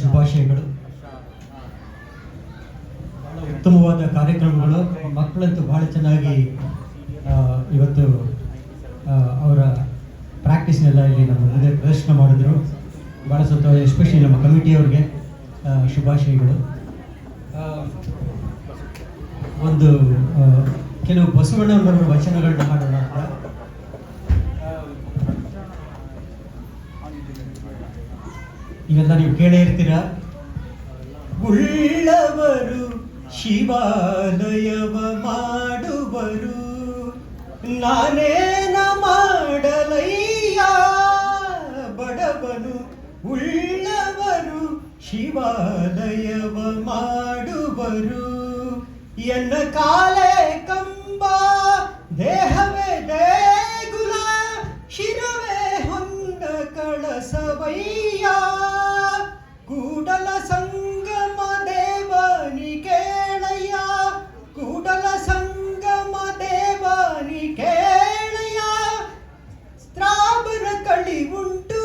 ಶುಭಾಶಯಗಳು. ಬಹಳ ಉತ್ತಮವಾದ ಕಾರ್ಯಕ್ರಮಗಳು. ಮಕ್ಕಳಂತೂ ಬಹಳ ಚೆನ್ನಾಗಿ ಇವತ್ತು ಅವರ ಪ್ರಾಕ್ಟೀಸ್ನೆಲ್ಲ ಇಲ್ಲಿ ನಮ್ಮ ಮುಂದೆ ಪ್ರದರ್ಶನ ಮಾಡಿದ್ರು. ಭಾಳ ಸಂತೋಷ. ಎಸ್ಪೆಷಲಿ ನಮ್ಮ ಕಮಿಟಿಯವ್ರಿಗೆ ಶುಭಾಶಯಗಳು. ಒಂದು ಕೆಲವು ಬಸವಣ್ಣನವರ ವಚನಗಳನ್ನ ಹಾಡೋಣ ಅಂತ. ಇವೆಲ್ಲ ನೀವು ಕೇಳೇ ಇರ್ತೀರ. ಉಳ್ಳವರು ಶಿವಾಲಯವ ಮಾಡುವರು, ನಾನೇನ ಮಾಡಲಯ್ಯ ಬಡವನು. ಉಳ್ಳವರು ಶಿವಾಲಯವ ಮಾಡುವರು, ಎನ್ನ ಕಾಲೇ ಕಂಬ ದೇಹವೇ ದೇಗುಲ, ಶಿರವೇ ಹೊಂದ ಕಳಸವಯ್ಯ. ಕೂಡಲ ಸಂಗಮ ದೇವನಿ ಕೇಳಯ್ಯ, ಕೂಡಲ ಸಂಗಮ ದೇವನಿ ಕೇಳಯ್ಯ. ಸ್ತ್ರಾಬನ ಕಳಿ ಉಂಟು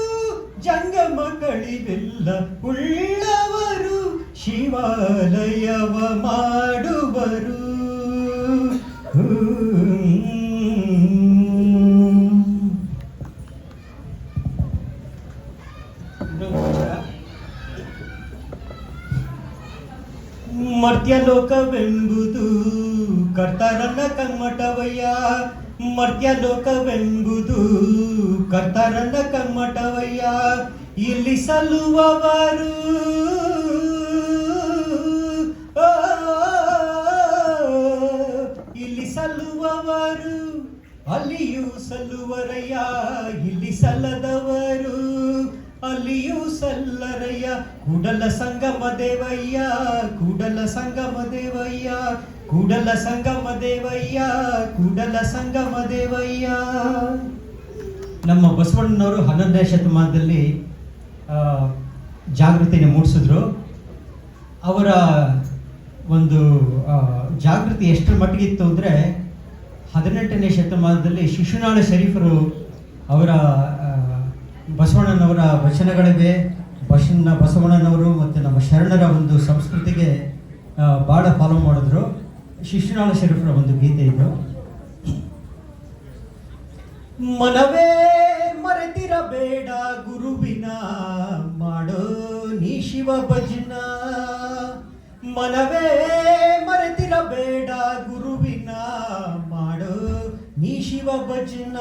ಜಂಗಮ ಕಳಿವೆಲ್ಲ, ಉಳ್ಳವರು ಶಿವಾಲಯವ ಮಾಡುವರು. ಮರ್ತ್ಯಲೋಕವೆಂಬುದು ಕರ್ತರನ್ನ ಕಮ್ಮಟವಯ್ಯ, ಮರ್ತ್ಯಲೋಕವೆಂಬುದು ಕರ್ತರನ್ನ ಕಮ್ಮಟವಯ್ಯ. ಇಲ್ಲಿ ಸಲ್ಲುವವರು ಇಲ್ಲಿ ಸಲ್ಲುವವರು ಅಲ್ಲಿಯೂ ಸಲ್ಲುವರಯ್ಯ, ಇಲ್ಲಿ ಸಲ್ಲದವರು ಅಲ್ಲಿಯೂ ಸಲ್ಲರಯ್ಯ. ಕೂಡಲ ಸಂಗಮ ದೇವಯ್ಯ, ಕೂಡಲ ಸಂಗಮ ದೇವಯ್ಯ, ಕೂಡಲ ಸಂಗಮ ದೇವಯ್ಯ, ಕೂಡಲ ಸಂಗಮ ದೇವಯ್ಯ. ನಮ್ಮ ಬಸವಣ್ಣನವರು 11ನೇ ಶತಮಾನದಲ್ಲಿ ಜಾಗೃತಿಯನ್ನು ಮೂಡಿಸಿದ್ರು. ಅವರ ಒಂದು ಜಾಗೃತಿ ಎಷ್ಟರ ಮಟ್ಟಿಗಿತ್ತು ಅಂದರೆ 18ನೇ ಶತಮಾನದಲ್ಲಿ ಶಿಶುನಾಳ ಶರೀಫರು ಅವರ ಬಸವಣ್ಣನವರ ವಚನಗಳಿವೆ. ಬಸವಣ್ಣನವರು ಮತ್ತು ನಮ್ಮ ಶರಣರ ಒಂದು ಸಂಸ್ಕೃತಿಗೆ ಭಾಳ ಫಾಲೋ ಮಾಡಿದ್ರು. ಶಿಶುನಾಳ ಶರೀಫರ ಒಂದು ಗೀತೆ ಇದು. ಮನವೇ ಮರೆತಿರಬೇಡ ಗುರುವಿನ ಮಾಡೋ ನೀ ಶಿವ ಭಜನ, ಮನವೇ ಮರೆತಿರಬೇಡ ಗುರುವಿನ ಮಾಡೋ ನೀ ಶಿವ ಭಜನ.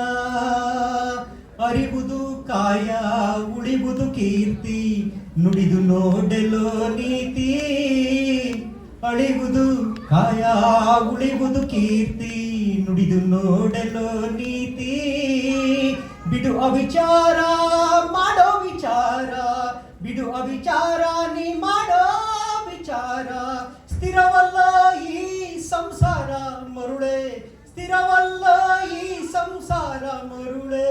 ಅರಿವುದು ಕಾಯ ಉಳಿವುದು ಕೀರ್ತಿ, ನುಡಿದು ನೋಡೆಲೋ ನೀತಿ. ಅಳಿವುದು ಕಾಯ ಉಳಿವುದು ಕೀರ್ತಿ, ನುಡಿದು ನೋಡೆಲೋ ನೀತಿ. ಬಿಡು ಅವಿಚಾರ ಮಾಡೋ ವಿಚಾರ, ಬಿಡು ಅವಿಚಾರ ನೀ ಮಾಡೋ ವಿಚಾರ. ಸ್ಥಿರವಲ್ಲ ಈ ಸಂಸಾರ ಮರುಳೆ, ಸ್ಥಿರವಲ್ಲ ಈ ಸಂಸಾರ ಮರುಳೆ.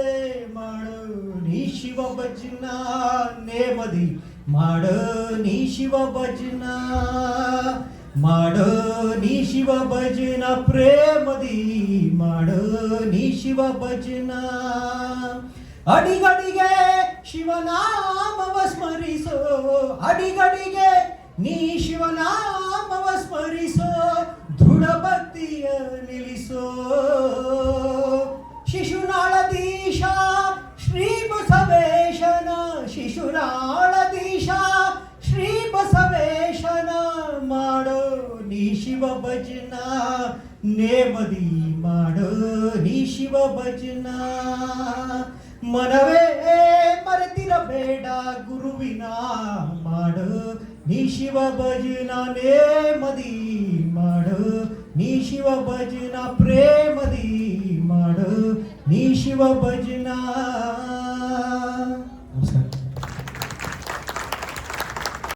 ಮಾಡೋ ನೀ ಶಿವ ಭಜನ ನೇಮದಿ, ಮಾಡೋ ನೀ ಶಿವ ಭಜನ, ಮಾಡೋ ನೀ ಶಿವ ಭಜನ ಪ್ರೇಮದಿ, ಮಾಡೋ ನೀ ಶಿವ ಭಜನ. ಅಡಿಗಡಿಗೆ ಶಿವನಾಮವ ಸ್ಮರಿಸೋ, ಅಡಿಗಡಿಗೆ ನೀ ಶಿವನಾಮವ ಸ್ಮರಿಸೋ. ದೃಢ ಭಕ್ತಿಯ ನಿಲ್ಲಿಸೋ. ಶಿಶುನಾಳದೀಶ ಶ್ರೀ ಬಸವೇಶನ, ಶಿಶುನಾಳದೀಶ ಶ್ರೀ ಬಸವೇಶನ. ಮಾಡೋ ನೀ ಶಿವ ಭಜನ ನೇಮದಿ, ಮಾಡೋ ನೀ ಶಿವ ಭಜನ. ಮನವೇ ಮರೆತಿರಬೇಡ ಗುರುವಿನ ಮಾಡೋ ನೀ ಶಿವ ಭಜನ ನೇಮದಿ, ಮಾಡೋ ನೀ ಶಿವ ಭಜನ ಪ್ರೇಮದಿ, ಮಾಡೋ ನೀ ಶಿವ ಭಜನ.